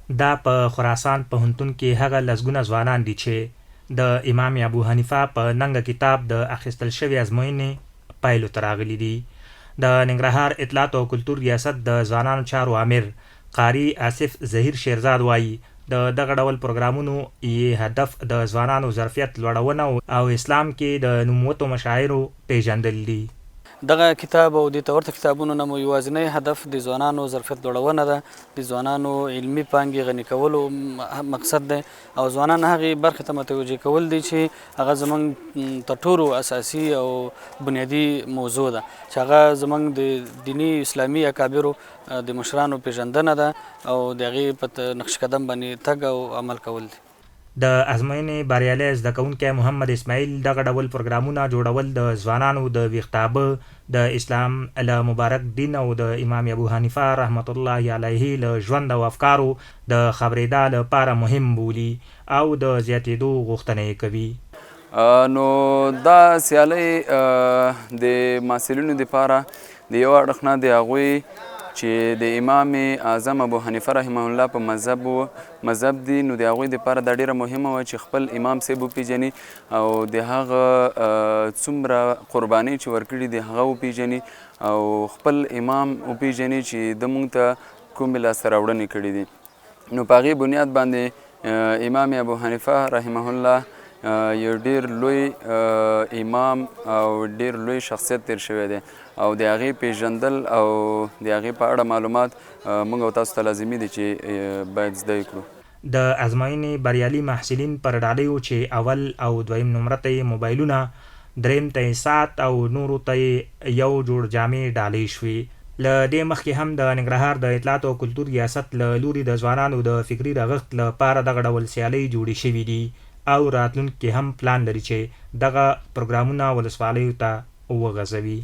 دا په خراسان پوهنتون کې هغه لسګونه ځوانان دي چې د امام ابو حنیفه په ننګه کتاب د اخیستل شوې ازموینې پایلو ته راغلي دي. د ننګرهار اطلاعات او کلتور ریاست د ځوانانو چارو امیر قاري آصف ظهیر شیرزاد وایي د دغه ډول پروګرامونو یې هدف د ځوانانو ظرفیت لوړونه او اسلام کې د نوموتو مشاعرو پیژندل دي. دغه کتاب او د ورته کتابونو نه مو یوازینی هدف د ځوانانو ظرفیت لوړونه ده، د ځوانانو علمي پانګې غني کولو مقصد ده او ځوانان هغې برخې ته متوجه کول دي چې هغه زموږ تر ټولو اساسي او بنیادي موضوع ده چې هغه زموږ د دیني اسلامي اکابرو د مشرانو پیژندنه ده او د هغې په نقش قدم باندې تګ او عمل کول دي. د ازموینې بریالی زده کوونکی محمد اسماعیل دغه ډول پروګرامونه جوړول د ځوانانو د ویښتابه د اسلام له مبارک دین او د امام ابو حنیفه رحمت الله علیه له ژوند او افکارو د خبرېدا لپاره مهم بولي او د زیاتېدو غوښتنه یې کوي. نو دا سیالۍ د محصلینو دپاره د یو اړخ نه د هغوی چې د امام اعظم ابو حنیفه رحمه الله په مذهب دي، نو د هغوی دپاره دا ډیره مهمه وه چې خپل امام صاحب وپیژني او د هغه څومره قربانۍ چې ورکړي دي هغه وپیژني او خپل امام وپیژني چې د موږ ته کومې لاسته راوړنې کړي دي. نو په هغې بنیاد باندې امام ابو حنیفه رحمه الله یو ډیر لوی امام او ډیر لوی شخصیت تیر شوی دی او د هغې پیژندل او د هغې په اړه معلومات موږ او تاسو ته لازمي دي چې باید زده کړو. د ازموینې بریالي محصلین پر ډالیو چې اول او دویم نمره ته یې موبایلونه، دریم ته یې ساعت او نورو ته یې یو جوړ جامې ډالۍ شوې. له دې مخکې هم د ننګرهار د اطلاعات او کلتور ریاست له لوري د ځوانانو د فکري رغښت لپاره دغه ډول سیالۍ جوړې شوي دي او راتلونکي هم پلان لري چې دغه پروګرامونه ولسوالیو ته وغځوي.